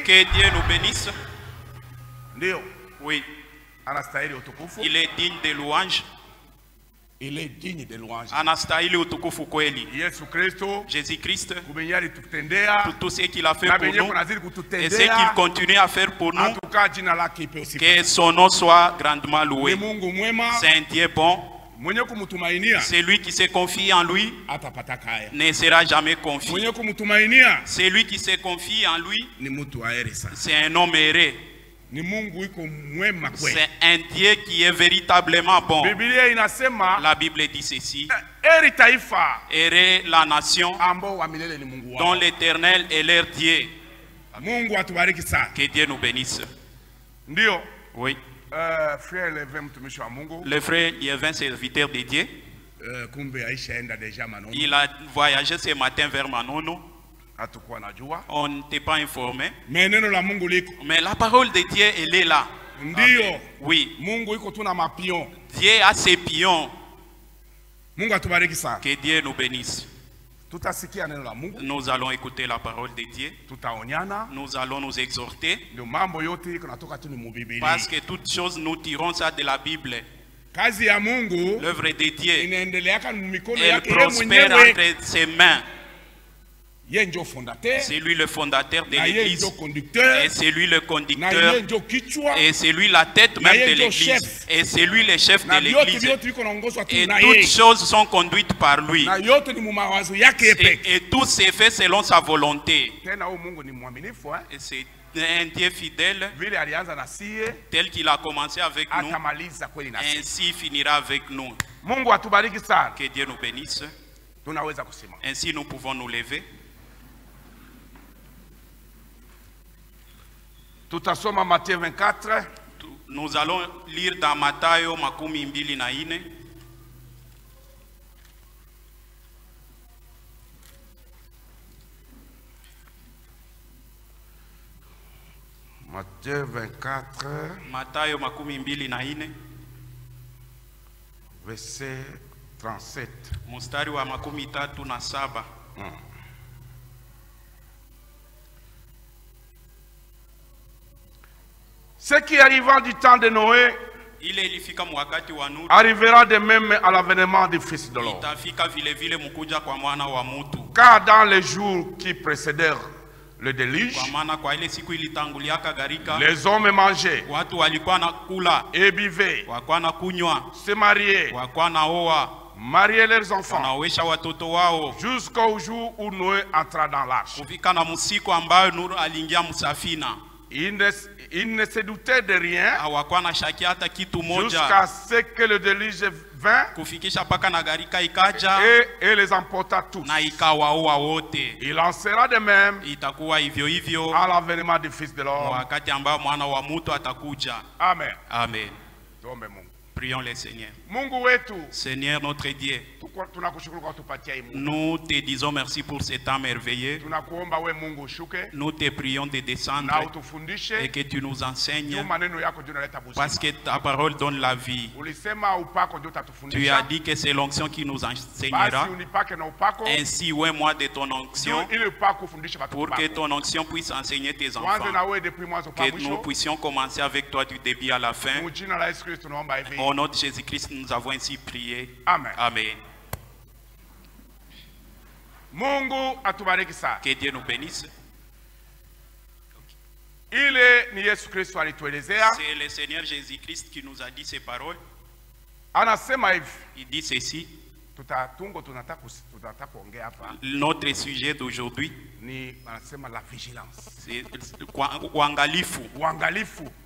Que Dieu nous bénisse. Oui. Il est digne de louange. Il est digne de louange. Anastahili utukufu kweli. Jésus-Christ, tout ce qu'il a fait pour nous et ce qu'il continue à faire pour nous, que son nom soit grandement loué. C'est un Dieu bon. Celui qui se confie en lui ne sera jamais confié. Celui qui se confie en lui, c'est un homme heureux. C'est un Dieu qui est véritablement bon. La Bible dit ceci: heureux la nation dont l'Éternel est leur Dieu. Que Dieu nous bénisse. Oui. Le frère Yevin, serviteur de Dieu, il a voyagé ce matin vers Manono. On n'était pas informé. Mais la parole de Dieu, elle est là. Oui. Dieu a ses pions. Que Dieu nous bénisse. Nous allons écouter la parole de Dieu. Nous allons nous exhorter. Parce que toutes choses, nous tirons ça de la Bible. L'œuvre de Dieu, elle prospère entre ses mains. C'est lui le fondateur de l'église. Et c'est lui le conducteur. Et c'est lui la tête même de l'église. Et c'est lui le chef de l'église. Et toutes choses sont conduites par lui. Et tout s'est fait selon sa volonté. Et c'est un Dieu fidèle, tel qu'il a commencé avec nous, ainsi il finira avec nous. Que Dieu nous bénisse. Ainsi nous pouvons nous lever. Tutasoma Matthieu 24. Nous allons lire dans Mathayo makumi mbili na ine. Matthieu 24. Mathayo makumi mbili na ine. Verset 37. Mstari wa makumi tatu na saba. Ce qui arriva du temps de Noé arrivera de même à l'avènement du Fils de l'homme. Car dans les jours qui précédèrent le déluge, les hommes mangeaient et buvaient, se mariaient, mariaient leurs enfants, jusqu'au jour où Noé entra dans l'arche. Il ne se doutait de rien jusqu'à ce que le déluge vint et les emporta tous. Il en sera de même à l'avènement du Fils de l'homme. Amen. Amen. Prions le Seigneur. Seigneur notre Dieu, nous te disons merci pour ce temps merveilleux. Nous te prions de descendre et que tu nous enseignes, parce que ta parole donne la vie. Tu as dit que c'est l'onction qui nous enseignera. Ainsi, ouvre-moi de ton onction pour que ton onction puisse enseigner tes enfants. Que nous puissions commencer avec toi du début à la fin. Au nom de Jésus-Christ, nous avons ainsi prié. Amen. Amen. Que Dieu nous bénisse. C'est le Seigneur Jésus-Christ qui nous a dit ces paroles. Il dit ceci. Notre sujet d'aujourd'hui, c'est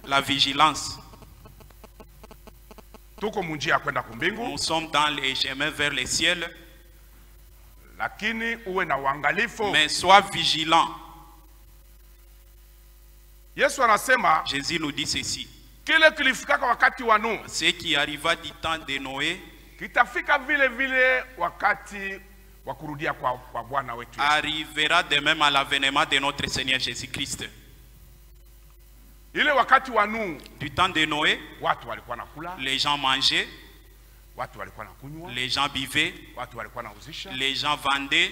la vigilance. Nous sommes dans les chemins vers le ciel. Mais sois vigilant. Jésus nous dit ceci. Ce qui arriva du temps de Noé arrivera de même à l'avènement de notre Seigneur Jésus-Christ. Du temps de Noé, les gens mangeaient, les gens buvaient, les gens vendaient,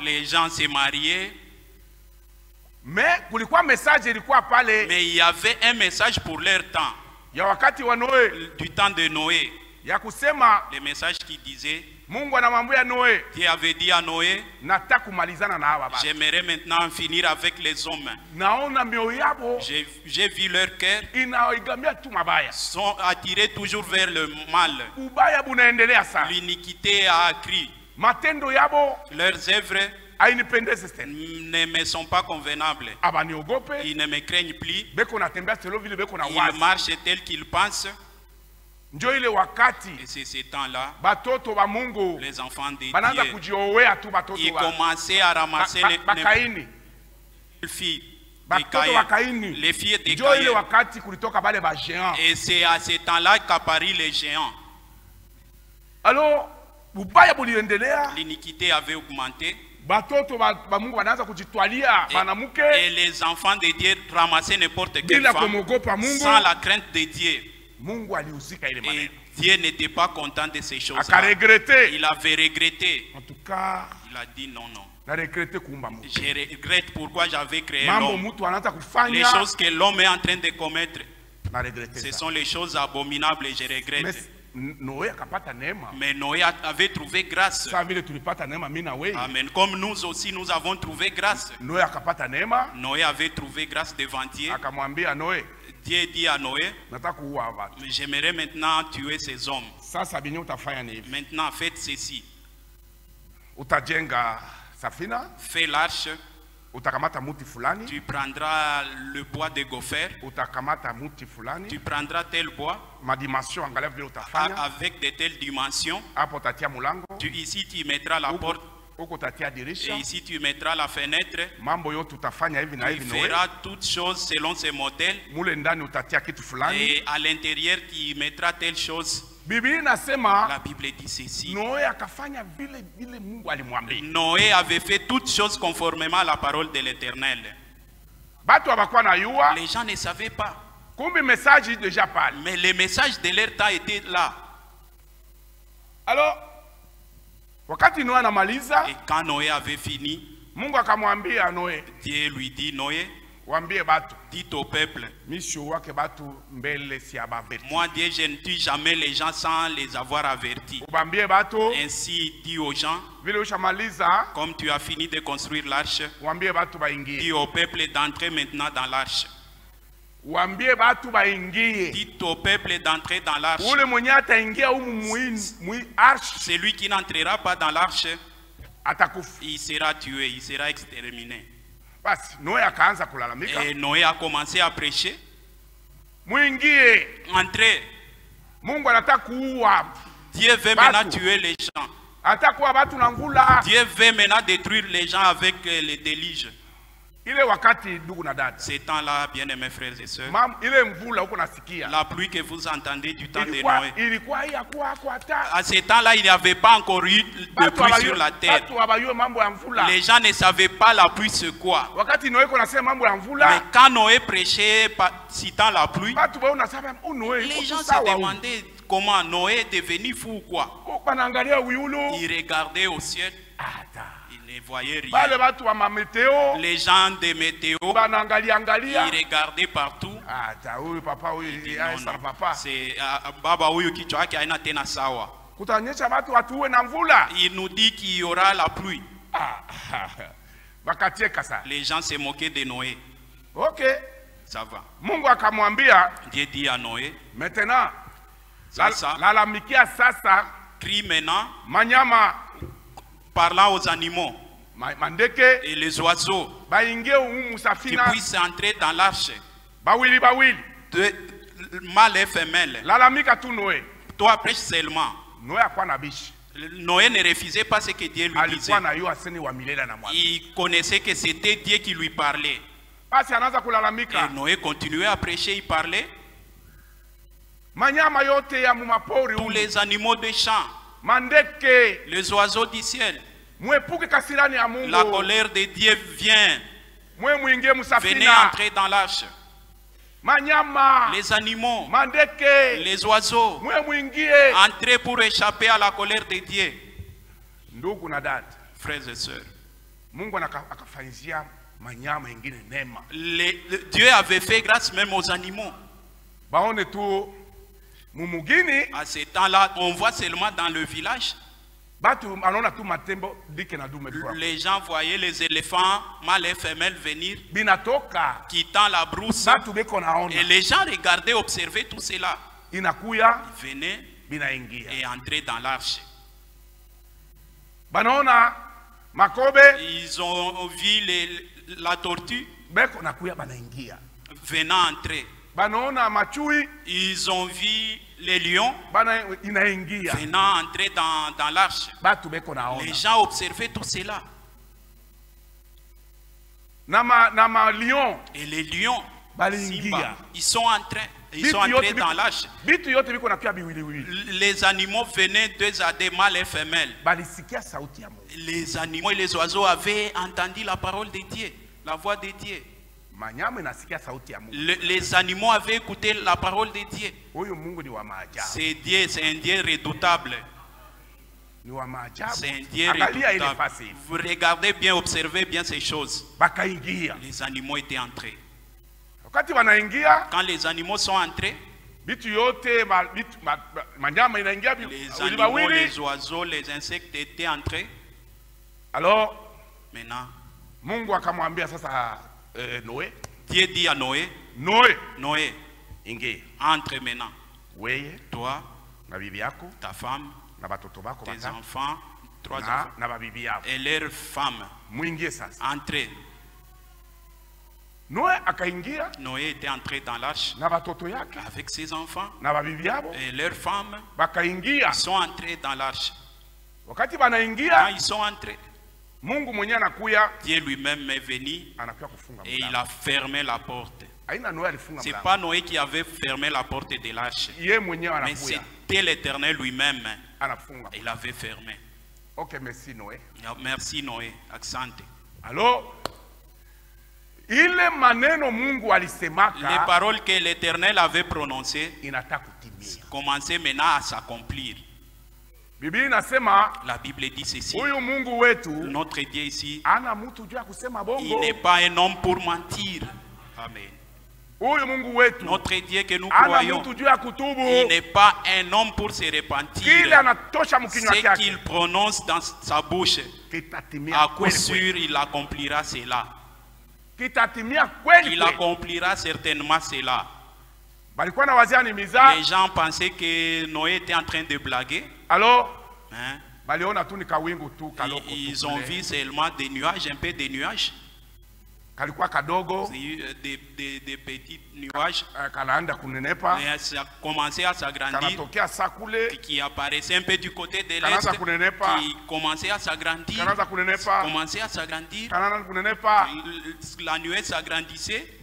Les gens se mariaient. Mais il y avait un message pour leur temps. Du temps de Noé. Le message qui disait, Dieu avait dit à Noé, j'aimerais maintenant finir avec les hommes. J'ai vu leur cœur sont attirés toujours vers le mal. L'iniquité a accru. Leurs œuvres ne me sont pas convenables. Ils ne me craignent plus. Ils marchent tel qu'ils pensent. Et c'est ce temps-là, les enfants de Dieu, ils commençaient à ramasser les filles de Caïn, les filles de Caïn. Et c'est à ce temps-là qu'apparurent les géants. Alors, l'iniquité avait augmenté. Et les enfants de Dieu ramassaient n'importe quelle femme sans la crainte de Dieu. Et Dieu n'était pas content de ces choses-là. Il avait regretté. En tout cas, il a dit non, non. Je regrette pourquoi j'avais créé l'homme. Les choses que l'homme est en train de commettre, ce sont les choses abominables et je regrette. Mais Noé avait trouvé grâce. Amen. Comme nous aussi, nous avons trouvé grâce. Noé avait trouvé grâce devant Dieu. Dieu dit à Noé, j'aimerais maintenant tuer ces hommes. Maintenant, faites ceci. Fais l'arche. Tu prendras le bois de gopher. Tu prendras tel bois avec de telles dimensions. Ici tu mettras la porte. Et ici tu mettras la fenêtre. Tu feras toutes choses selon ces modèles. Et à l'intérieur tu mettras telle chose. La Bible dit ceci. Noé avait fait toutes choses conformément à la parole de l'Éternel. Les gens ne savaient pas. Mais le message de leur temps était là. Alors, et quand Noé avait fini, Dieu lui dit, Noé, dites au peuple, moi Dieu, je ne tue jamais les gens sans les avoir avertis. Ainsi dit aux gens, comme tu as fini de construire l'arche, dis au peuple d'entrer maintenant dans l'arche. Dites au peuple d'entrer dans l'arche. Celui qui n'entrera pas dans l'arche, il sera tué, il sera exterminé. Et Noé a commencé à prêcher. Entrez. Dieu veut maintenant tuer les gens. Dieu veut maintenant détruire les gens avec les déluges. Ces temps-là, bien aimés frères et sœurs, la pluie que vous entendez du temps de Noé, à ces temps-là, il n'y avait pas encore eu de pluie sur la terre. Les gens ne savaient pas la pluie c'est quoi. Mais quand Noé prêchait citant la pluie, les gens se demandaient comment Noé est devenu fou ou quoi. Il regardait au ciel. Ils ne voyaient rien. Les gens des météos, ils regardaient partout. C'est Baba Oyo Kichwa qui a une antenne sawa. Il nous dit qu'il y aura la pluie. Les gens se moquaient de Noé. Ok. Ça va. Dieu dit à Noé, maintenant, crie maintenant, parlant aux animaux et les oiseaux qui puissent entrer dans l'arche, mâle et femelle. Toi prêche seulement. Noé ne refusait pas ce que Dieu lui disait. Il connaissait que c'était Dieu qui lui parlait. Et Noé continuait à prêcher, il parlait. Tous les animaux des champs, les oiseaux du ciel. La colère de Dieu vient. Venez entrer dans l'arche. Les animaux, les oiseaux, entrez pour échapper à la colère de Dieu. Frères et sœurs, Dieu avait fait grâce même aux animaux. À ce temps-là, on voit seulement dans le village. Les gens voyaient les éléphants, mâles et femelles venir, quittant la brousse. Et les gens regardaient, observaient tout cela. Ils venaient et entraient dans l'arche. Ils ont vu la tortue venant entrer. Ils ont vu les lions venant entrer dans l'arche. Les gens observaient tout cela. Et les lions, ils sont entrés dans l'arche. Les animaux venaient deux à des mâles et femelles. Les animaux et les oiseaux avaient entendu la parole de Dieu, la voix de Dieu. Les animaux avaient écouté la parole de Dieu. C'est Dieu, c'est un Dieu redoutable. C'est un Dieu redoutable. Vous regardez bien, observez bien ces choses. Les animaux étaient entrés. Quand les animaux sont entrés, les animaux, les oiseaux, les insectes étaient entrés. Alors, maintenant, Dieu dit à Noé, entre maintenant. Toi, ta femme, tes enfants, 3 enfants, et leurs femmes, entrez. Noé était entré dans l'arche avec ses enfants et leurs femmes. Ils sont entrés dans l'arche. Quand ils sont entrés, Dieu lui-même est venu et il a fermé la porte. Ce n'est pas Noé qui avait fermé la porte de l'arche, mais c'était l'Éternel lui-même. Il avait fermé. Ok, merci Noé. Merci Noé. Accent. Alors, les paroles que l'Éternel avait prononcées commençaient maintenant à s'accomplir. La Bible dit ceci. Notre Dieu ici, il n'est pas un homme pour mentir. Amen. Notre Dieu que nous croyons, il n'est pas un homme pour se repentir. Ce qu'il prononce dans sa bouche, à coup sûr, il accomplira cela. Il accomplira certainement cela. Les gens pensaient que Noé était en train de blaguer. Alors, ils ont vu seulement des nuages, un peu de nuages. Des petits nuages. Mais ça a commencé à s'agrandir. Qui apparaissait un peu du côté de l'est. Qui commençait à s'agrandir. Commençait à s'agrandir. La nuée s'agrandissait.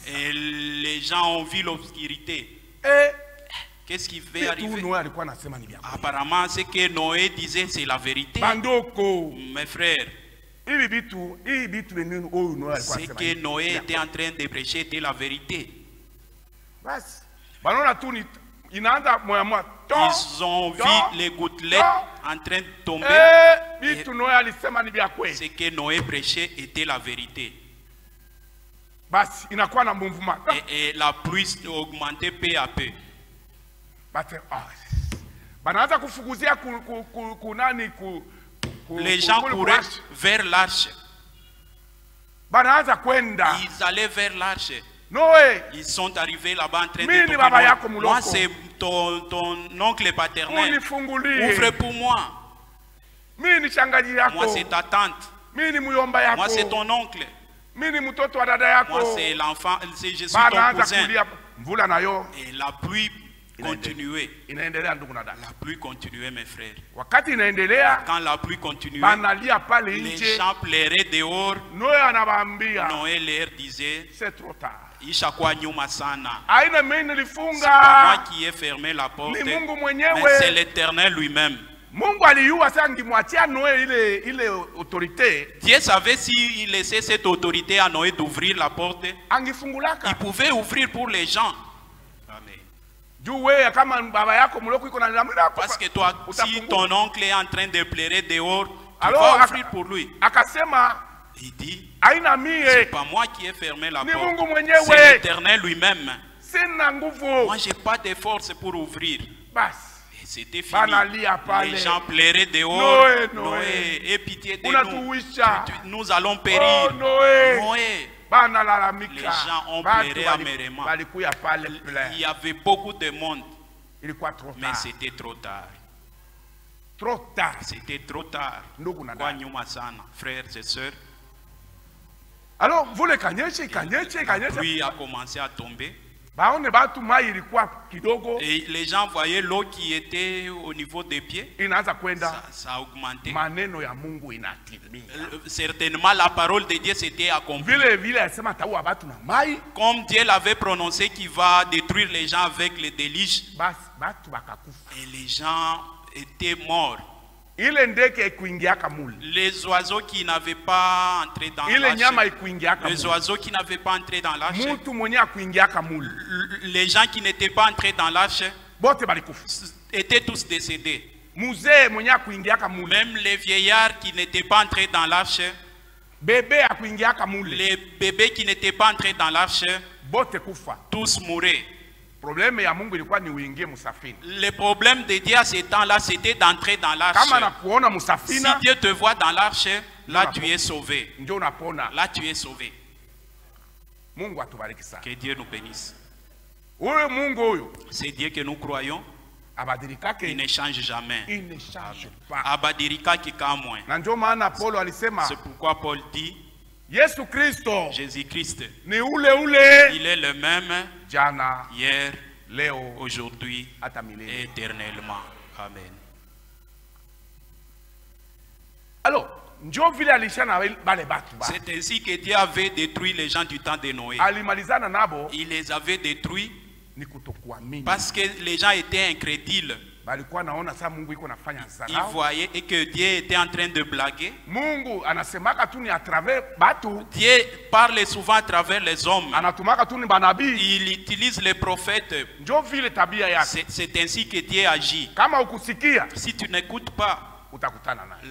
Et les gens ont vu l'obscurité. Qu'est-ce qui va arriver? Apparemment, ce que Noé disait, c'est la vérité. Mes frères, ce que Noé était en train de prêcher était la vérité. Ils ont vu les gouttelettes en train de tomber. Ce que Noé prêchait était la vérité. Et la pluie augmentait peu à peu. Les gens couraient vers l'arche. Ils allaient vers l'arche. Ils sont arrivés là-bas en train de toquer. Moi, c'est ton oncle paternel. Ouvre pour moi. Moi, c'est ta tante. Moi, c'est ton oncle. Moi, c'est l'enfant. Je suis ton cousin. Et la pluie continuait. La pluie continuait, mes frères. Quand la pluie continuait, les gens pleuraient dehors. Noé leur disait, c'est trop tard. C'est pas moi qui ai fermé la porte, mais c'est l'Éternel lui-même. Dieu savait s'il laissait cette autorité à Noé d'ouvrir la porte, il pouvait ouvrir pour les gens. Amen. Parce que toi, si ton oncle est en train de pleurer dehors, tu vas offrir pour lui. Il dit, c'est pas moi qui ai fermé la porte, c'est l'Éternel lui-même. Moi, j'ai pas de force pour ouvrir. Et c'était fini. Les gens pleuraient dehors. Noé, aie pitié de nous. Nous allons périr. Noé. Les gens ont pleuré amèrement. Il y avait beaucoup de monde. Mais c'était trop tard. C'était trop tard. Frères et sœurs. Alors, vous les la pluie a commencé à tomber. Et les gens voyaient l'eau qui était au niveau des pieds. Ça a augmenté. Certainement, la parole de Dieu s'était accomplie. Comme Dieu l'avait prononcé qu'il va détruire les gens avec les déluges. Et les gens étaient morts. Les oiseaux qui n'avaient pas entré dans l'arche, les oiseaux qui n'avaient pas entré dans l'arche, les gens qui n'étaient pas entrés dans l'arche étaient tous décédés. Même les vieillards qui n'étaient pas entrés dans l'arche, les bébés qui n'étaient pas entrés dans l'arche, tous mouraient. Le problème de Dieu à ce temps-là, c'était d'entrer dans l'arche. Si Dieu te voit dans l'arche, là tu es sauvé. Là tu es sauvé. Que Dieu nous bénisse. C'est Dieu que nous croyons. Il ne change jamais. Il ne change pas. C'est pourquoi Paul dit, Jésus-Christ, il est le même hier, aujourd'hui, éternellement. Amen. Alors, c'est ainsi que Dieu avait détruit les gens du temps de Noé. Il les avait détruits parce que les gens étaient incrédules. Ils voyaient que Dieu était en train de blaguer. Dieu parle souvent à travers les hommes. Il utilise les prophètes. C'est ainsi que Dieu agit. Si tu n'écoutes pas,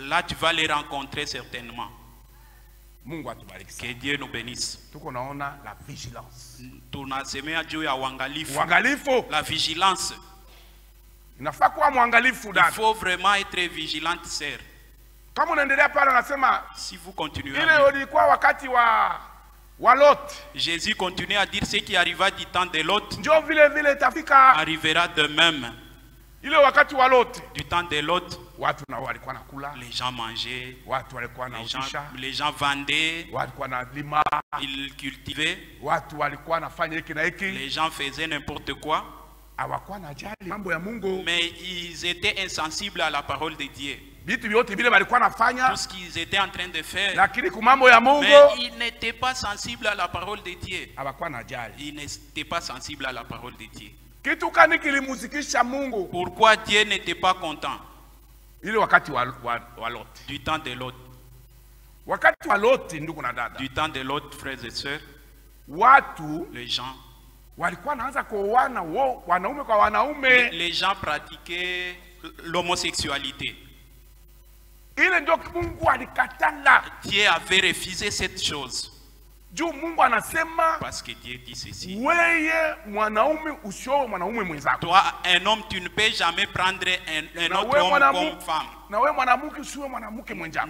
là tu vas les rencontrer certainement. Que Dieu nous bénisse. La vigilance. Il faut vraiment être vigilante, sœur. Si vous continuez Jésus continue à dire ce qui arriva du temps de Lot arrivera de même. Du temps de Lot, les gens mangeaient, les gens vendaient, ils cultivaient, les gens faisaient n'importe quoi. Mais ils étaient insensibles à la parole de Dieu. Tout ce qu'ils étaient en train de faire, mais ils n'étaient pas sensibles à la parole de Dieu. Ils n'étaient pas sensibles à la parole de Dieu. Pourquoi Dieu n'était pas content? Du temps de Lot. Du temps de Lot, frères et sœurs, les gens, les gens pratiquaient l'homosexualité. Dieu avait refusé cette chose. Parce que Dieu dit ceci. Toi, un homme, tu ne peux jamais prendre un autre homme comme femme.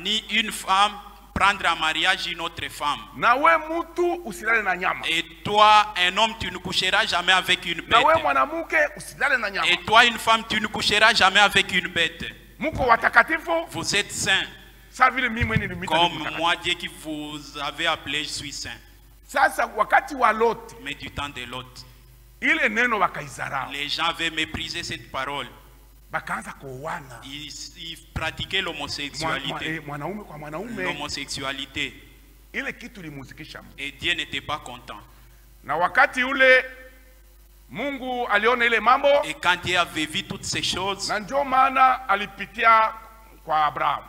Ni une femme prendre en mariage une autre femme. Et toi, un homme, tu ne coucheras jamais avec une bête. Et toi, une femme, tu ne coucheras jamais avec une bête. Vous êtes saints. Comme moi, Dieu qui vous avait appelé, je suis saint. Mais du temps de Lot, les gens avaient méprisé cette parole. Ils pratiquaient l'homosexualité. Et Dieu n'était pas content. Et quand Dieu avait vu toutes ces choses,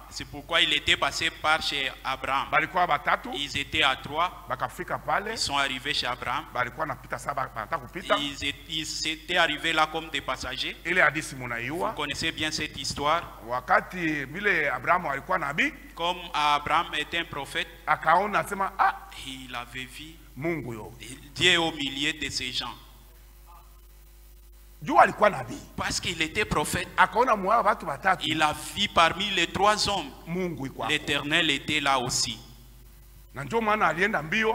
c'est pourquoi il était passé par chez Abraham. Ils étaient à 3. Ils sont arrivés chez Abraham. Ils ils s'étaient arrivés là comme des passagers. Vous connaissez bien cette histoire. Comme Abraham était un prophète, il avait vu Dieu au milieu de ces gens. Parce qu'il était prophète. Il a vu parmi les 3 hommes. L'Éternel était là aussi.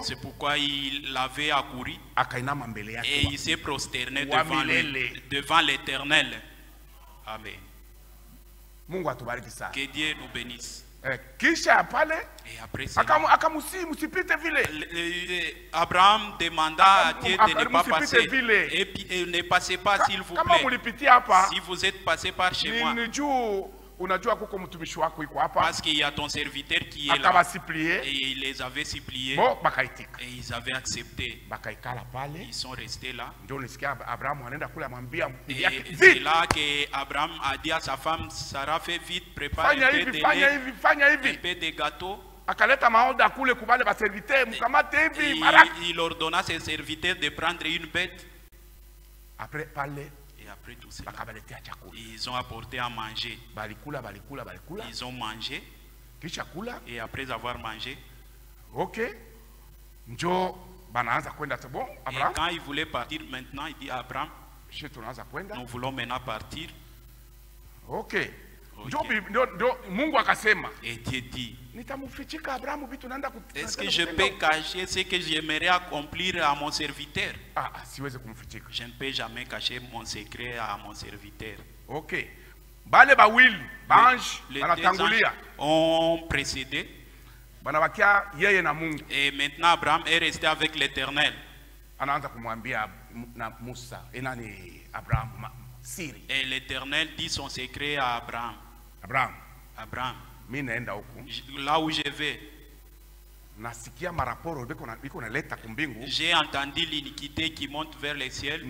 C'est pourquoi il avait accouru et il s'est prosterné devant l'Éternel. Amen. Que Dieu nous bénisse. Et après ça, Abraham demanda à Dieu de ne pas passer. Et puis, ne passez pas s'il vous plaît. Si vous êtes passé par chez moi. Parce qu'il y a ton serviteur qui est là. Et il les avait suppliés. Et ils avaient accepté. Ils sont restés là. Et c'est là qu'Abraham a dit à sa femme, Sarah, fais vite, prépare un peu de lait, un peu de gâteau. Il ordonna à ses serviteurs de prendre une bête. Après tout cela, ils ont apporté à manger. Ils ont mangé. Et après avoir mangé, et quand il voulait partir maintenant, il dit à Abraham, nous voulons maintenant partir. Et Dieu dit, est-ce que je peux cacher ce que j'aimerais accomplir à mon serviteur? Je ne peux jamais cacher mon secret à mon serviteur. Les 2 anges ont précédé. Et maintenant Abraham est resté avec l'Éternel. Et l'Éternel dit son secret à Abraham. Abraham, là où je vais, j'ai entendu l'iniquité qui monte vers les ciels.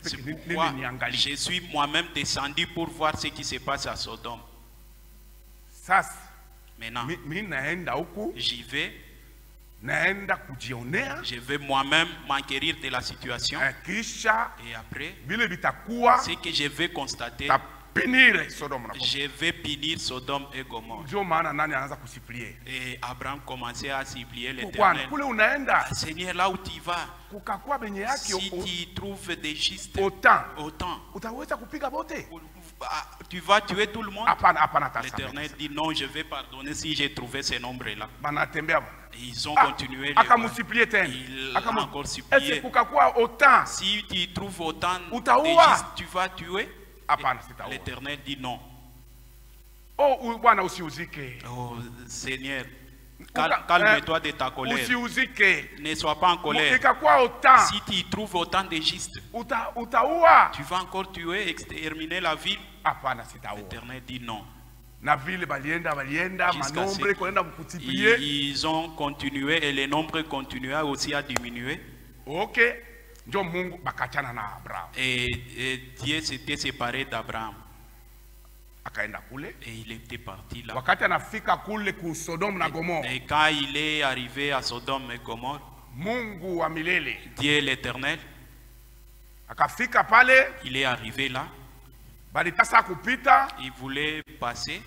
C'est pourquoi je suis moi-même descendu pour voir ce qui se passe à Sodome. Maintenant, j'y vais. Je vais moi-même m'enquérir de la situation. Et après, ce que je vais constater, je vais punir Sodome et Gomorrhe. Et Abraham commençait à supplier l'Éternel. Seigneur, là où tu vas, si tu trouves des justes autant, tu vas tuer tout le monde. L'Éternel dit non, je vais pardonner si j'ai trouvé ce nombre-là. Ils ont continué. Il a encore supplié. Si tu trouves autant de justes, tu vas tuer. L'Éternel dit non. Oh Seigneur, calme-toi de ta colère. Ne sois pas en colère. Si tu trouves autant de justes, tu vas encore tuer, exterminer la ville. L'Éternel dit non. Ils ont continué et le nombre continuait aussi à diminuer. Et Dieu s'était séparé d'Abraham. Et il était parti là. Et quand il est arrivé à Sodome et Gomorrhe, Dieu l'Éternel, il est arrivé là. Il voulait passer.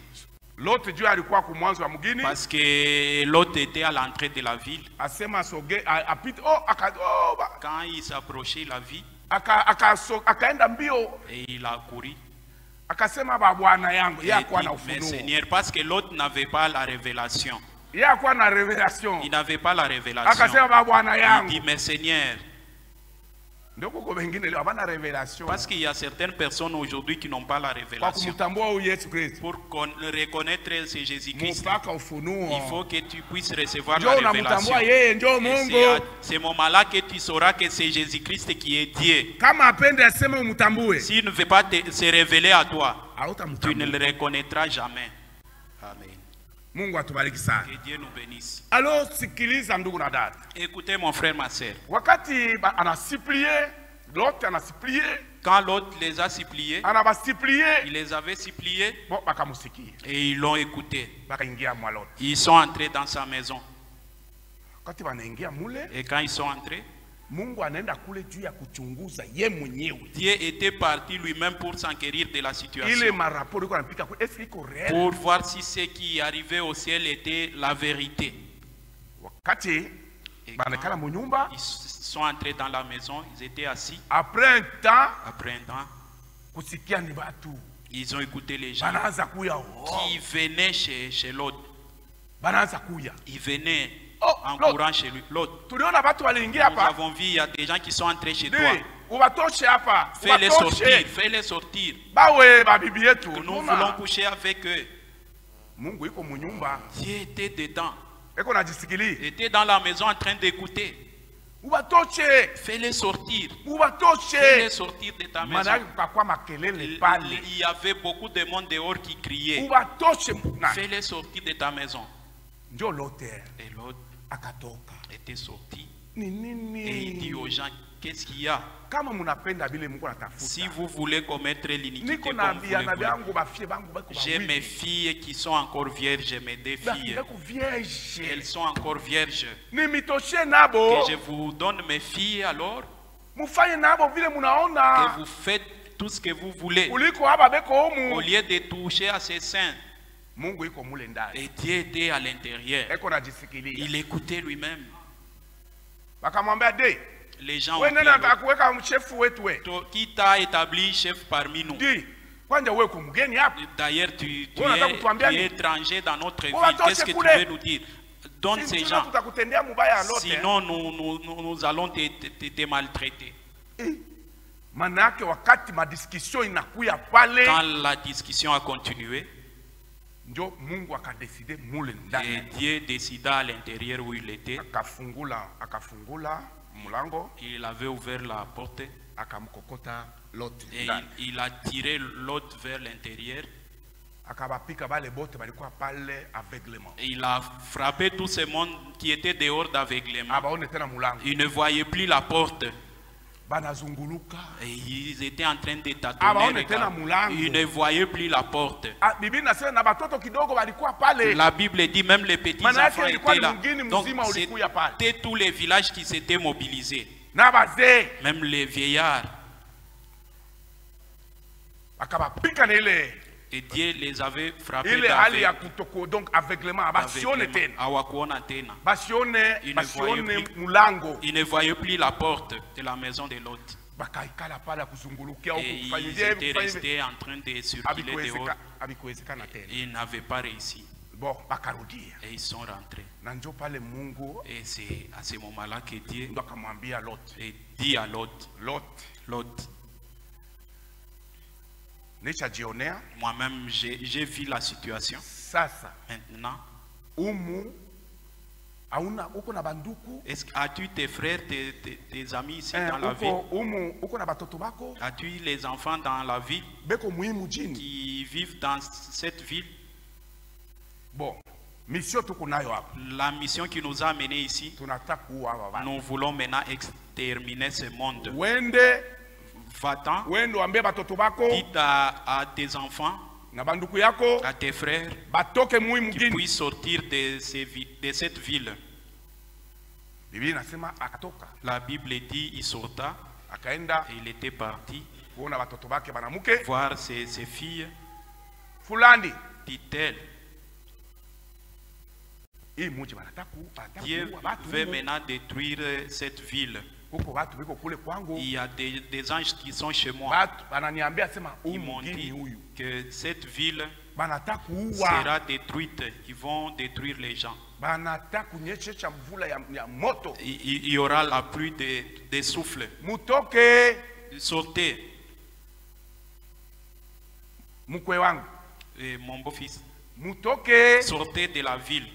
Parce que l'autre était à l'entrée de la ville. Quand il s'approchait de la ville, et il a couru. Mais Seigneur, parce que l'autre n'avait pas la révélation. Il n'avait pas la révélation. Il dit, mais Seigneur, parce qu'il y a certaines personnes aujourd'hui qui n'ont pas la révélation. Pour reconnaître c'est Jésus-Christ, il faut que tu puisses recevoir la révélation. Et c'est à ce moment-là que tu sauras que c'est Jésus-Christ qui est Dieu. S'il ne veut pas se révéler à toi, tu ne le reconnaîtras jamais. Amen. Que Dieu nous bénisse. Alors, sikiliza ndugu na dada. Écoutez mon frère, ma sœur. Wakati l'autre anasiplié. Quand l'autre les a suppliés, il les avait suppliés. Et ils l'ont écouté. Ils sont entrés dans sa maison. Et quand ils sont entrés, Dieu était parti lui-même pour s'enquérir de la situation. Pour voir si ce qui arrivait au ciel était la vérité. Ils sont entrés dans la maison, ils étaient assis. Après un temps, ils ont écouté les gens qui venaient chez l'autre. Ils venaient en courant chez l'autre. Nous avons vu, il y a des gens qui sont entrés chez toi. Fais-les sortir, fais-les sortir. Nous voulons coucher avec eux. Dieu était dedans. Il était dans la maison en train d'écouter. Fais-les sortir. Fais-les sortir de ta maison. Il y avait beaucoup de monde dehors qui criaient. Fais-les sortir de ta maison. Et l'autre était sorti. Et il dit aux gens, qu'est-ce qu'il y a? Si vous voulez commettre l'iniquité comme vous le voulez, j'ai mes filles qui sont encore vierges, mes deux filles. Elles sont encore vierges. Que je vous donne mes filles alors. Que vous faites tout ce que vous voulez. Au lieu de toucher à ses seins. Et Dieu était à l'intérieur. Il écoutait lui-même. Les gens ont dit, qui t'a établi chef parmi nous? D'ailleurs, tu es étranger dans notre ville. Qu'est-ce que tu veux nous dire? Donne ces gens. Sinon, nous allons te maltraiter. Quand la discussion a continué, et Dieu décida à l'intérieur où il était. Il avait ouvert la porte. Et il a tiré l'autre vers l'intérieur. Et il a frappé tout ce monde qui était dehors d'aveuglement. Ils ne voyaient plus la porte. Et ils étaient en train de tâtonner. Ils ne voyaient plus la porte. La Bible dit même les petits enfants étaient là. Donc c'était tous les villages qui s'étaient mobilisés. Même les vieillards. Et Dieu les avait frappés donc aveuglement. Ils ne voyaient plus la porte de la maison de l'autre. Et ils étaient restés en train de circuler dehors. Ils n'avaient pas réussi. Et ils sont rentrés. Et c'est à ce moment-là que Dieu dit à Lot, moi-même j'ai vu la situation. Maintenant, as-tu tes frères, tes amis ici dans la ville? As-tu les enfants dans la ville qui vivent dans cette ville? La mission qui nous a amenés ici, nous voulons maintenant exterminer ce monde. Va-t'en, dites à tes enfants, à tes frères, qui puissent sortir de cette ville. La Bible dit il sorta, et il était parti voir ses filles. Dit-elle, Dieu veut maintenant détruire cette ville. Il y a des anges qui sont chez moi. Ils m'ont dit que cette ville sera détruite. Ils vont détruire les gens. Il y aura la pluie des souffles. Sortez. Et mon beau-fils, sortez de la ville.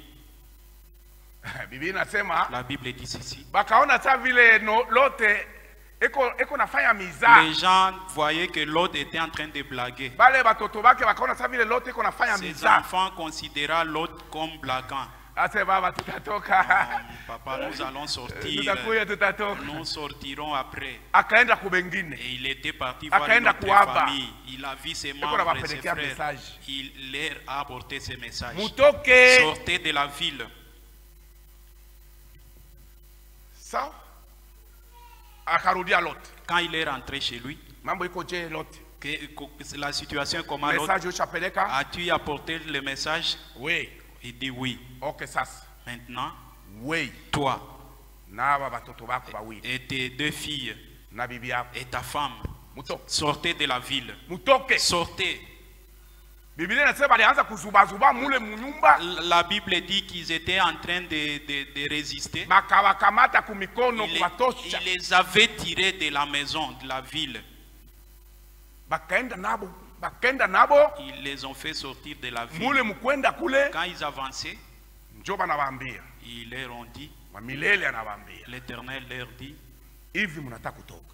La Bible dit ceci. Les gens voyaient que l'autre était en train de blaguer. Ses enfants considéraient l'autre comme blaguant. Papa, nous allons sortir. Nous sortirons après. Et il était parti voir une autre famille. Il a vu ses membres et ses frères. Il leur a apporté ce message. Sortez de la ville. Quand il est rentré chez lui, la situation est comment? As-tu apporté le message? Oui. Il dit oui. Ok, ça. Maintenant, oui. Toi et tes 2 filles et ta femme, sortez de la ville. Sortez. La Bible dit qu'ils étaient en train de résister. Il les avait tirés de la maison, de la ville. Ils les ont fait sortir de la ville. Quand ils avançaient, ils leur ont dit, l'Éternel leur dit,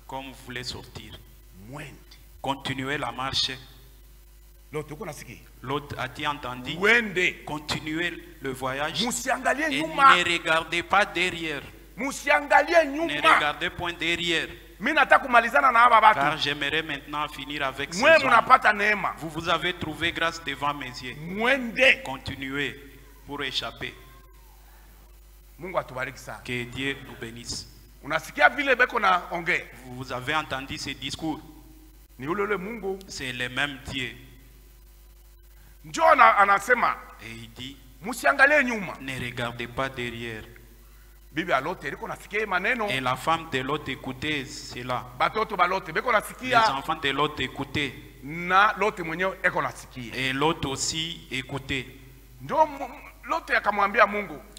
comme vous voulez sortir, continuez la marche. L'autre a-t-il entendu? Continuez le voyage et ne regardez pas derrière. Ne regardez point derrière. Car j'aimerais maintenant finir avec ces hommes. Vous avez trouvé grâce devant mes yeux. Continuez pour échapper. Que Dieu nous bénisse. Vous avez entendu ces discours? C'est le même Dieu. Et il dit, ne regardez pas derrière. Et la femme de l'autre écoutait cela. Les enfants de l'autre écoutaient. Et l'autre aussi écoutait.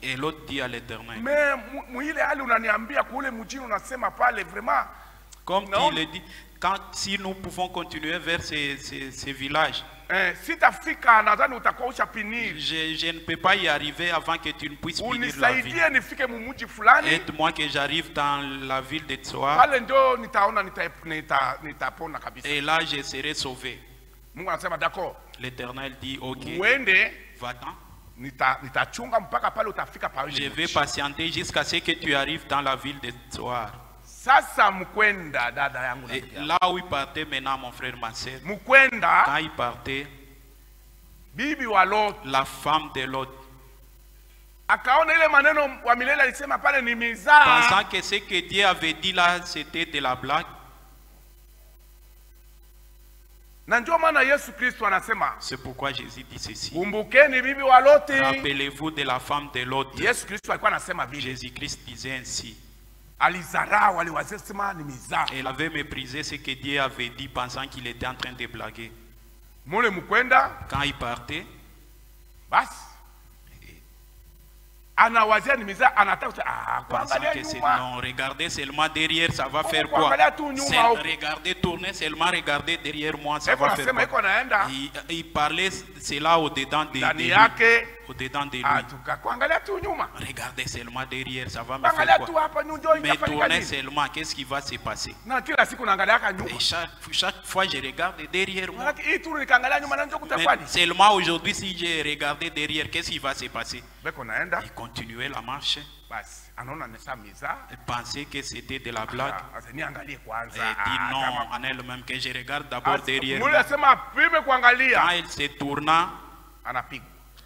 Et l'autre dit à l'Éternel, comme il le dit, si nous pouvons continuer vers ces villages, je ne peux pas y arriver avant que tu ne puisses finir la vie. Aide-moi que j'arrive dans la ville de Tsoar. Et là, je serai sauvé. L'Éternel dit, ok, va-t'en. Je vais patienter jusqu'à ce que tu arrives dans la ville de Tsoar. Et là où il partait maintenant, mon frère, ma soeur, quand il partait, la femme de l'autre, pensant que ce que Dieu avait dit là, c'était de la blague, c'est pourquoi Jésus dit ceci. Rappelez-vous de la femme de l'autre. Jésus-Christ disait ainsi. Il avait méprisé ce que Dieu avait dit, pensant qu'il était en train de blaguer. Quand il partait, pensant que c'est non, regardez seulement derrière, ça va faire quoi? Regardez, tournez seulement, regardez derrière moi, ça va faire quoi? Il parlait cela au-dedans de lui. Regardez seulement derrière, ça va me faire quoi? Mais tournez seulement, qu'est-ce qui va se passer? Et chaque fois je regarde derrière moi. Mais seulement aujourd'hui, si j'ai regardé derrière, qu'est-ce qui va se passer? Il continuait la marche. Il pensait que c'était de la blague. Et dit non en elle-même, que je regarde d'abord derrière. Quand il se tourna,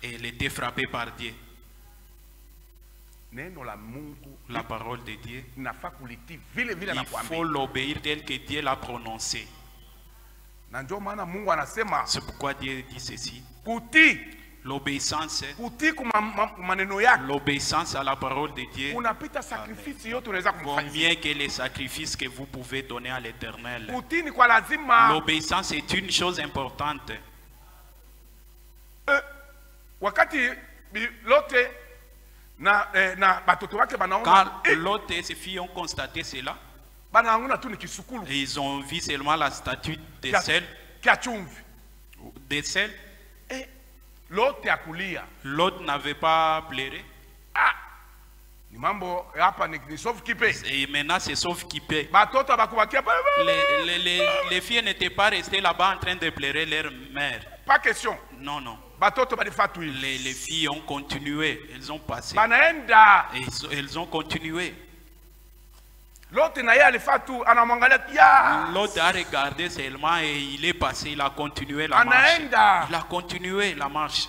il était frappé par Dieu. La parole de Dieu, il faut l'obéir tel que Dieu l'a prononcé. C'est pourquoi Dieu dit ceci. L'obéissance à la parole de Dieu vaut mieux que les sacrifices que vous pouvez donner à l'Éternel. L'obéissance est une chose importante. Quand Lot et ses filles ont constaté cela, et ils ont vu seulement la statue de sel. L'autre n'avait pas pleuré. Et maintenant c'est sauf qui paie. Les filles n'étaient pas restées là-bas en train de pleurer leur mère. Pas question. Non, non. Les filles ont continué. Elles ont passé. Et elles ont continué. L'autre a regardé seulement et il est passé, il a continué la marche. Il a continué la marche.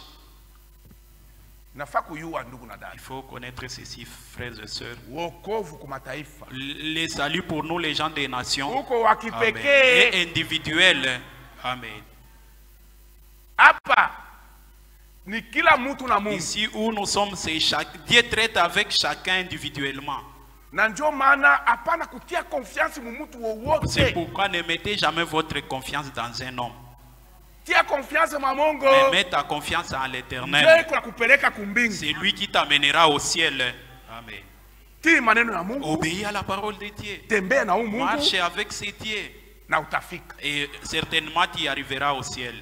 Il faut connaître ceci, frères et sœurs. Les saluts pour nous, les gens des nations. Amen. Et individuels. Amen. Ici où nous sommes, Dieu traite avec chacun individuellement. C'est pourquoi ne mettez jamais votre confiance dans un homme. Mais mets ta confiance en l'Éternel. C'est lui qui t'amènera au ciel. Amen. Obéis à la parole de Dieu. Marche avec ses dieux. Et certainement tu y arriveras au ciel.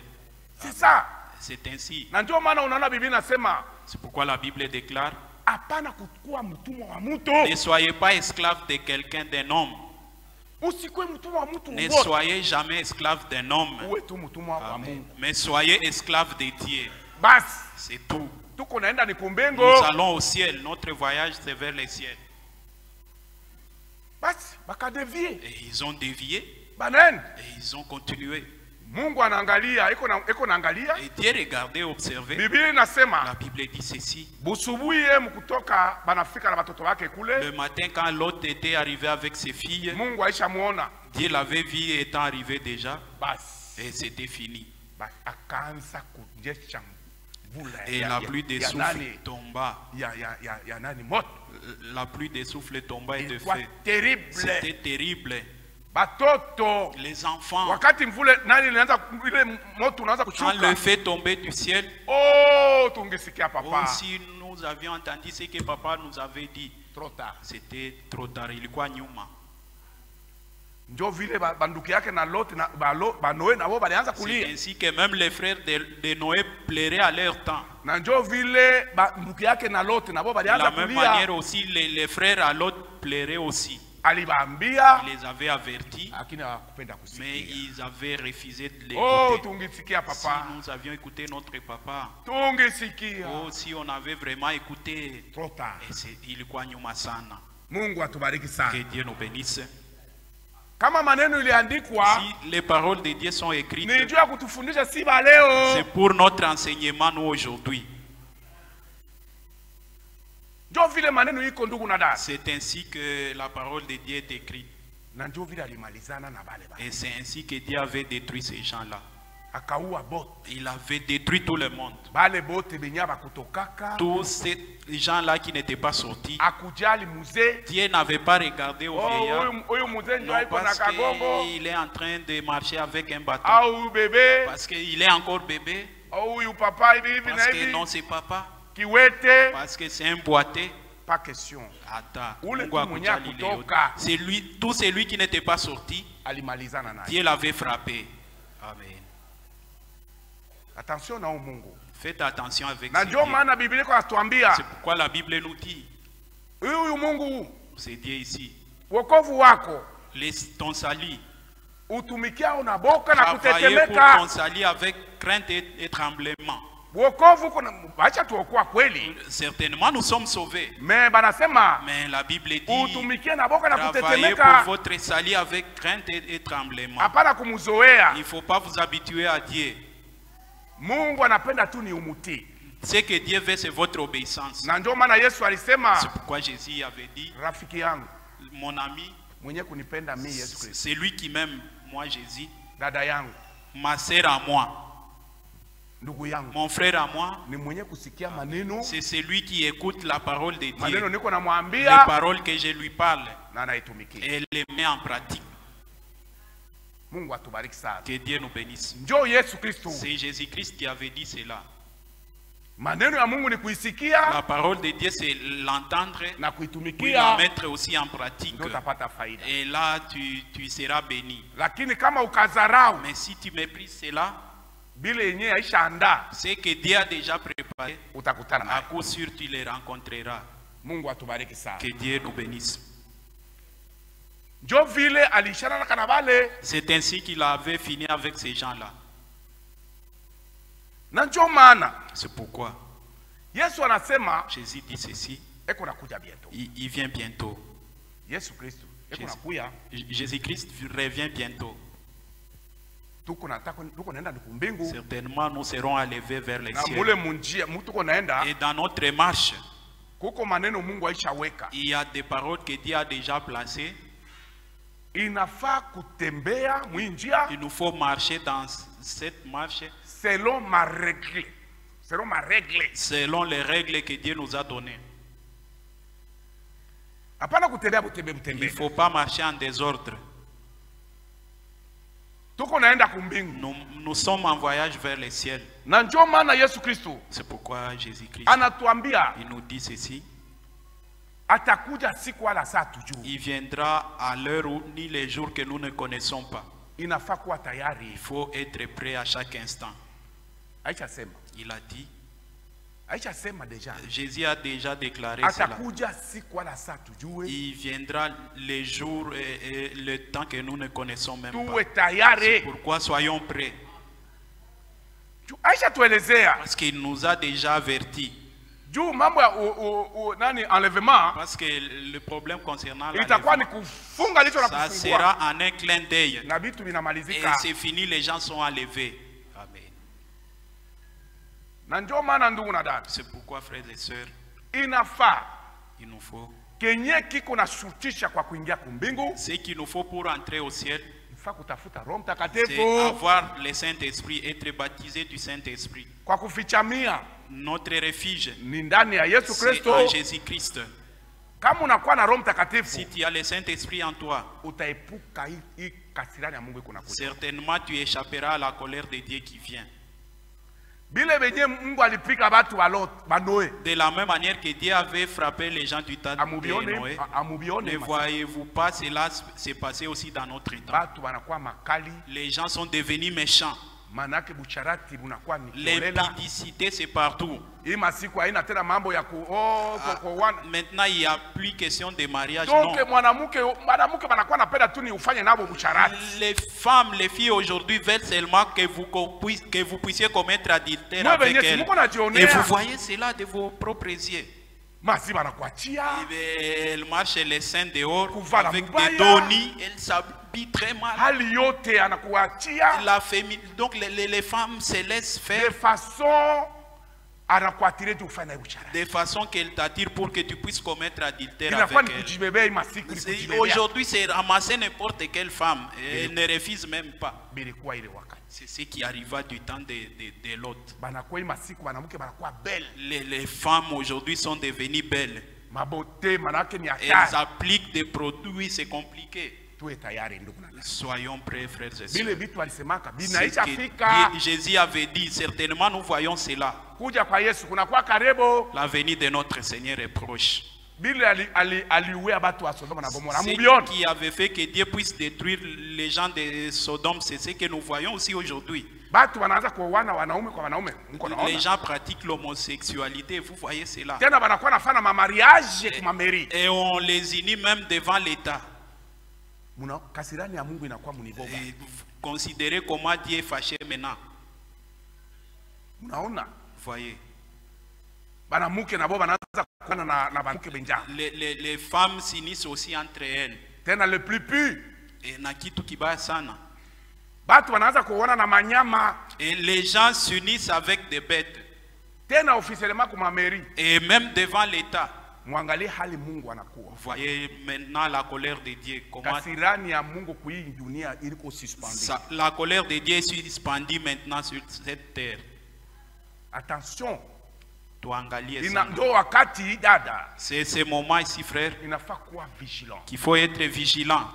C'est ça. C'est ainsi. C'est pourquoi la Bible déclare: ne soyez pas esclave de quelqu'un, d'un homme. Ne soyez jamais esclave d'un homme. Amen. Mais soyez esclave de Dieu. C'est tout. Nous allons au ciel. Notre voyage, c'est vers le ciel. Et ils ont dévié. Et ils ont continué. Et Dieu regardait, observait. La Bible dit ceci. Le matin, quand l'autre était arrivé avec ses filles, Dieu l'avait vu étant arrivé déjà. Et c'était fini. Et la pluie des souffles tomba. La pluie des souffles tomba et de feu. C'était terrible. Les enfants, quand le feu tombait du ciel, si nous avions entendu ce que papa nous avait dit, c'était trop tard. Il quoi nyuma. C'est ainsi que même les frères de Noé pleuraient à leur temps. De la même manière aussi, les frères à l'autre pleuraient aussi. Il les avait avertis, mais ils avaient refusé de l'écouter. Si nous avions écouté notre papa, si on avait vraiment écouté, il croit nyuma sana. Que Dieu nous bénisse. Si les paroles de Dieu sont écrites, c'est pour notre enseignement nous aujourd'hui. C'est ainsi que la parole de Dieu est écrite. Et c'est ainsi que Dieu avait détruit ces gens-là. Il avait détruit tout le monde. Tous ces gens-là qui n'étaient pas sortis. Dieu n'avait pas regardé au vieillard. Non, parce qu'il est en train de marcher avec un bâton. Parce qu'il est encore bébé. Parce que non, c'est papa. Parce que c'est un boité. Pas question. C'est lui, tout celui qui n'était pas sorti, Dieu l'avait frappé. Amen. Attention na Mungu. Faites attention avec ça. C'est pourquoi la Bible nous dit, c'est Dieu ici. Ton salut. Travaillez pour ton salut avec crainte et tremblement. Certainement nous sommes sauvés. Mais la Bible dit, travaillez pour votre salut avec crainte et tremblement. Il ne faut pas vous habituer à Dieu. Ce que Dieu veut, c'est votre obéissance. C'est pourquoi Jésus avait dit, mon ami, c'est lui qui m'aime, moi Jésus, ma sœur à moi, mon frère à moi, c'est celui qui écoute la parole de Dieu, les paroles que je lui parle, et les met en pratique. Que Dieu nous bénisse. C'est Jésus-Christ qui avait dit cela. La parole de Dieu, c'est l'entendre, puis la mettre aussi en pratique. Et là, tu seras béni. Mais si tu méprises cela, c'est que Dieu a déjà préparé, à coup sûr tu les rencontreras. Que Dieu nous bénisse. C'est ainsi qu'il avait fini avec ces gens-là. C'est pourquoi Jésus dit ceci, il vient bientôt. Jésus-Christ revient bientôt. Certainement, nous serons élevés vers les cieux. Et dans notre marche, il y a des paroles que Dieu a déjà placées. Il nous faut marcher dans cette marche selon les règles que Dieu nous a données. Il ne faut pas marcher en désordre. Nous sommes en voyage vers le ciel. C'est pourquoi Jésus-Christ, il nous dit ceci. Il viendra à l'heure où ni les jours que nous ne connaissons pas. Il faut être prêt à chaque instant. Il a dit. Jésus a déjà déclaré cela. Il viendra les jours et le temps que nous ne connaissons même pas. C'est pourquoi soyons prêts. Parce qu'il nous a déjà avertis. Parce que le problème concernant l'enlèvement, ça sera en un clin d'œil. Et c'est fini, les gens sont enlevés. C'est pourquoi, frères et sœurs, il nous faut ce qu'il nous faut pour entrer au ciel, c'est avoir le Saint-Esprit, être baptisé du Saint-Esprit. Notre refuge, c'est en Jésus-Christ. Si tu as le Saint-Esprit en toi, certainement tu échapperas à la colère de Dieu qui vient. De la même manière que Dieu avait frappé les gens du temps de Noé, ne voyez-vous pas cela s'est passé aussi dans notre temps? Les gens sont devenus méchants. L'impudicité, c'est partout. Maintenant, il n'y a plus question de mariage. Non. Les femmes, les filles aujourd'hui veulent seulement que vous puissiez commettre adultère avec elles. Et vous voyez cela de vos propres yeux. Elle marche les seins dehors avec des donis. Elle s'habille très mal. Donc les femmes se laissent faire de façon qu'elle t'attire pour que tu puisses commettre adultère avec elle. Aujourd'hui, c'est ramasser n'importe quelle femme. Elle ne refuse même pas. C'est ce qui arriva du temps de Lot. Les femmes aujourd'hui sont devenues belles. Elles appliquent des produits, c'est compliqué. Soyons prêts, frères et sœurs. Jésus avait dit, certainement nous voyons cela. L'avenir de notre Seigneur est proche. Ce qui avait fait que Dieu puisse détruire les gens de Sodome, c'est ce que nous voyons aussi aujourd'hui. Les gens pratiquent l'homosexualité, vous voyez cela. Et on les unit même devant l'État. Considérez comment Dieu est fâché maintenant. Voyez. Les femmes s'unissent aussi entre elles. Et les gens s'unissent avec des bêtes. Et même devant l'État. Voyez maintenant la colère de Dieu. Comment la colère de Dieu est suspendue maintenant sur cette terre. Attention. C'est ce moment ici, frère, qu'il faut être vigilant.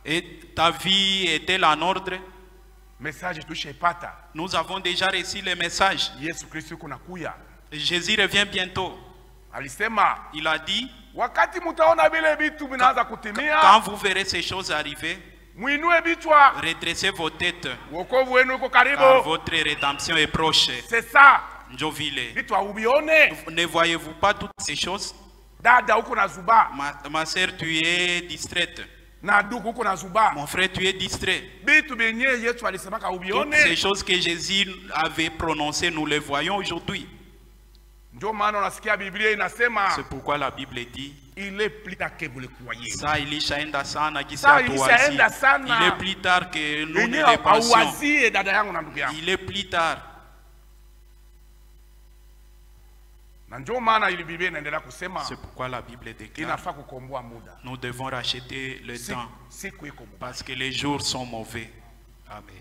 Et ta vie est-elle en ordre? Nous avons déjà reçu le message. Jésus revient bientôt. Il a dit, quand vous verrez ces choses arriver, redressez vos têtes, car votre rédemption est proche. C'est ça. Ne voyez-vous pas toutes ces choses? Ma sœur, tu es distraite. Mon frère, tu es distrait. Toutes ces choses que Jésus avait prononcées, nous les voyons aujourd'hui. C'est pourquoi la Bible dit il est plus tard que vous le croyez. Ça ilishaenda sana gisi hatuwazi. Il est plus tard que nous ne le pensions. Il est plus tard. C'est pourquoi la Bible déclare nous devons racheter le temps parce que les jours sont mauvais. Amen.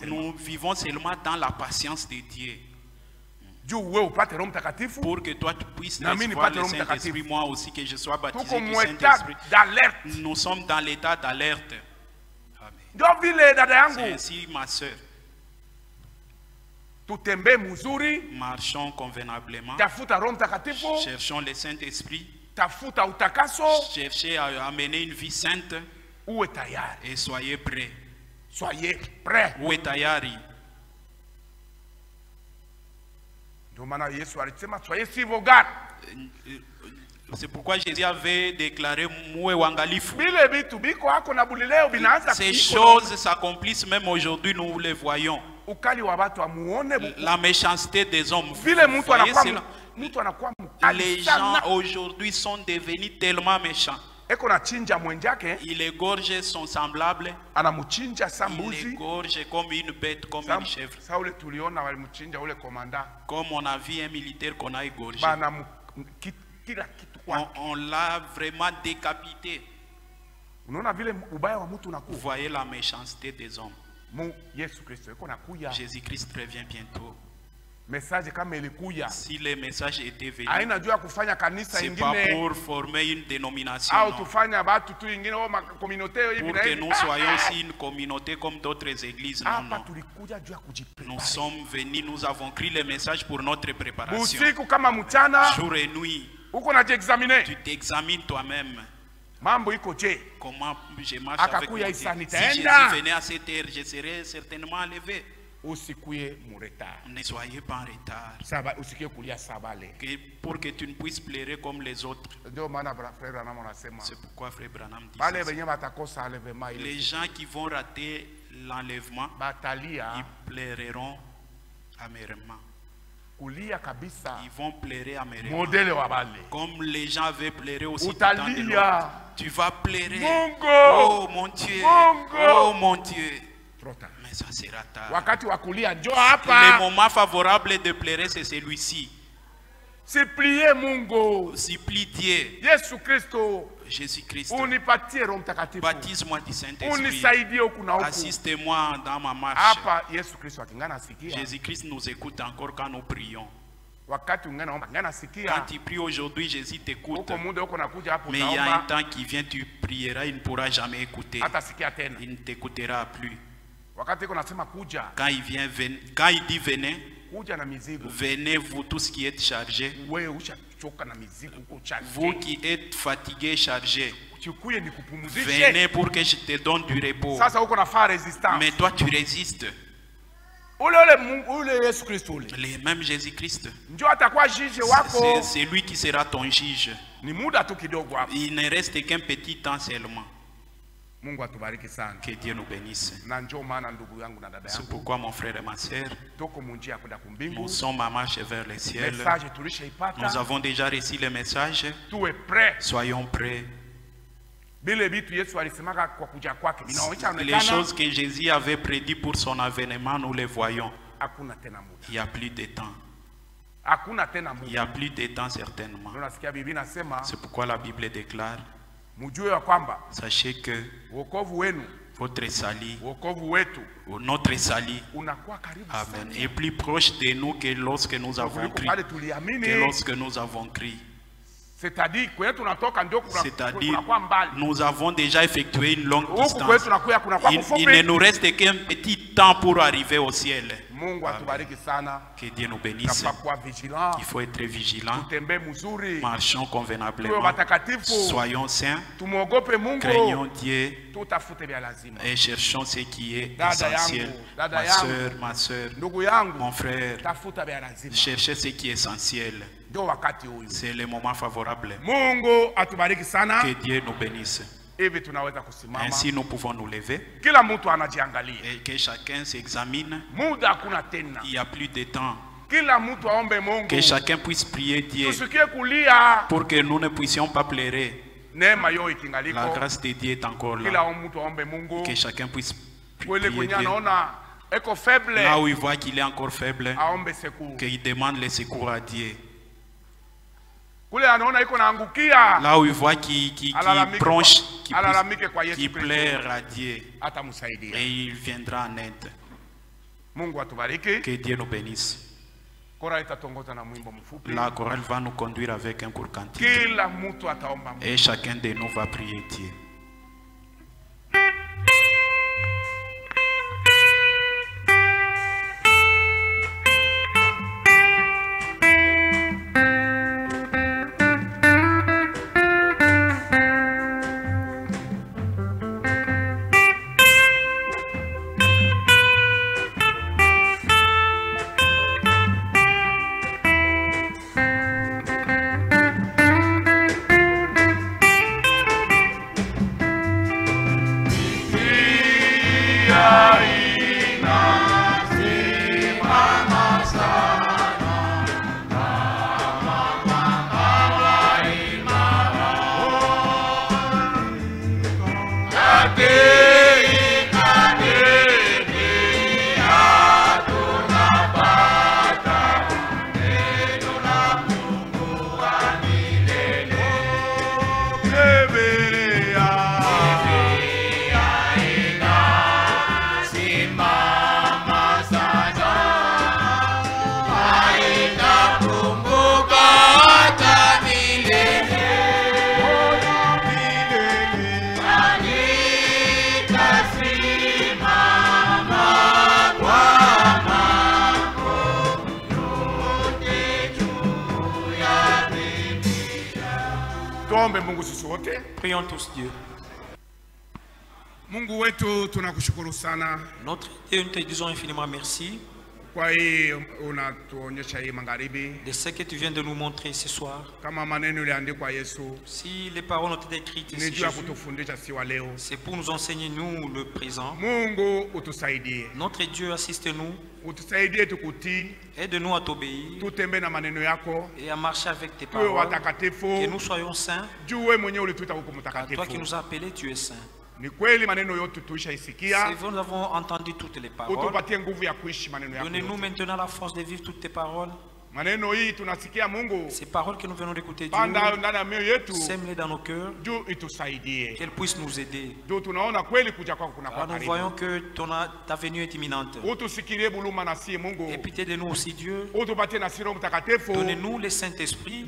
Nous vivons seulement dans la patience de Dieu. Pour que toi tu puisses recevoir le Saint-Esprit, moi aussi que je sois baptisé du Saint-Esprit. Nous sommes dans l'état d'alerte. C'est ainsi, ma soeur. Marchons convenablement. Cherchons le Saint-Esprit. Cherchez à amener une vie sainte. Et soyez prêts. Soyez prêts. Où est tayari? C'est pourquoi Jésus avait déclaré Moué Wangalifu. Ces choses s'accomplissent même aujourd'hui, nous les voyons. La méchanceté des hommes. Les gens aujourd'hui sont devenus tellement méchants. Il égorge son semblable. Il égorge comme une bête, comme une chèvre. Comme on a vu un militaire qu'on a égorgé. On l'a vraiment décapité. Vous voyez la méchanceté des hommes. Jésus-Christ revient bientôt. Si les messages étaient venus, c'est pas pour former une dénomination, pour que nous soyons aussi une communauté comme d'autres églises. Non, non. Nous sommes venus, nous avons pris les messages pour notre préparation. Jour et nuit, tu t'examines toi-même. Comment je marche avec Dieu. Si Jésus venait à cette heure, je serais certainement enlevé. Ne soyez pas en retard. Pour que tu ne puisses pleurer comme les autres. C'est pourquoi Frère Branham dit les gens qui vont rater l'enlèvement, ils pleureront amèrement. Ils vont pleurer amèrement. Comme les gens avaient pleuré aussi. Tu vas pleurer. Oh mon Dieu. Oh mon Dieu. Mais ça sera tard. Le moment favorable de pleurer, c'est celui-ci. Suppliez Mungu. Supplie Dieu. Jésus-Christ. Baptise-moi du Saint-Esprit. Assiste-moi dans ma marche. Jésus-Christ nous écoute encore quand nous prions. Quand tu pries aujourd'hui, Jésus t'écoute. Mais il y a un temps qui vient, tu prieras, il ne pourra jamais écouter. Il ne t'écoutera plus. Quand il dit venez, venez vous tous qui êtes chargés, vous qui êtes fatigués, chargés, venez pour que je te donne du repos. Mais toi tu résistes. Le même Jésus-Christ, c'est lui qui sera ton juge. Il ne reste qu'un petit temps seulement. Que Dieu nous bénisse. C'est pourquoi mon frère et ma soeur, nous sommes à marche vers le ciel. Nous avons déjà reçu le message. Soyons prêts. Les choses que Jésus avait prédit pour son avènement, nous les voyons. Il n'y a plus de temps. Il n'y a plus de temps certainement. C'est pourquoi la Bible déclare, sachez que votre salut, notre salut, amen, est plus proche de nous que lorsque nous avons crié. C'est-à-dire, nous avons déjà effectué une longue distance. Il ne nous reste qu'un petit temps pour arriver au ciel. Que Dieu nous bénisse. Il faut être vigilant. Marchons convenablement. Soyons saints. Craignons Dieu. Et cherchons ce qui est essentiel. Ma soeur, mon frère, cherchez ce qui est essentiel. C'est le moment favorable. Que Dieu nous bénisse. Ainsi nous pouvons nous lever et que chacun s'examine. Il n'y a plus de temps. Que chacun puisse prier Dieu pour que nous ne puissions pas pleurer. La grâce de Dieu est encore là. Que chacun puisse prier Dieu. Là où il voit qu'il est encore faible, qu'il demande le secours à Dieu. Là où il voit qu'il bronche, qu'il pleure à Dieu, et il viendra en aide. Que Dieu nous bénisse. La chorale va nous conduire avec un court cantique. Et chacun de nous va prier Dieu. Prions tous Dieu. Notre Dieu, nous te disons infiniment merci de ce que tu viens de nous montrer ce soir. Si les paroles ont été écrites ici, c'est pour nous enseigner nous le présent. Notre Dieu, assiste-nous. Aide-nous à t'obéir et à marcher avec tes paroles. Que nous soyons saints. Car toi qui nous as appelés, tu es saint. C'est vrai, nous avons entendu toutes les paroles. Donnez-nous maintenant la force de vivre toutes tes paroles. Ces paroles que nous venons d'écouter, Dieu, sème-les dans nos cœurs, qu'elles puissent nous aider. Car nous voyons que ta venue est imminente. Et pitié de nous aussi, Dieu. Donnez-nous le Saint-Esprit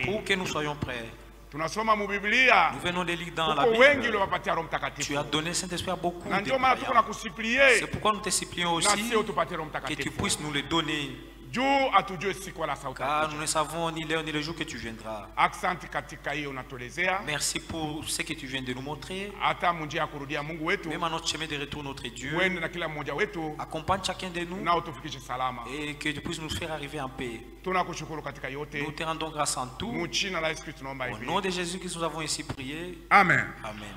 pour que nous soyons prêts. Nous venons de lire dans la Bible. Tu as donné Saint-Esprit à beaucoup de croyants. C'est pourquoi nous te supplions aussi que tu puisses nous le donner. Car nous ne savons ni l'heure ni le jour que tu viendras. Merci pour ce que tu viens de nous montrer. Même à notre chemin de retour, notre Dieu, accompagne chacun de nous et que tu puisses nous faire arriver en paix. Nous te rendons grâce en tout. Au nom de Jésus que nous avons ici prié. Amen. Amen.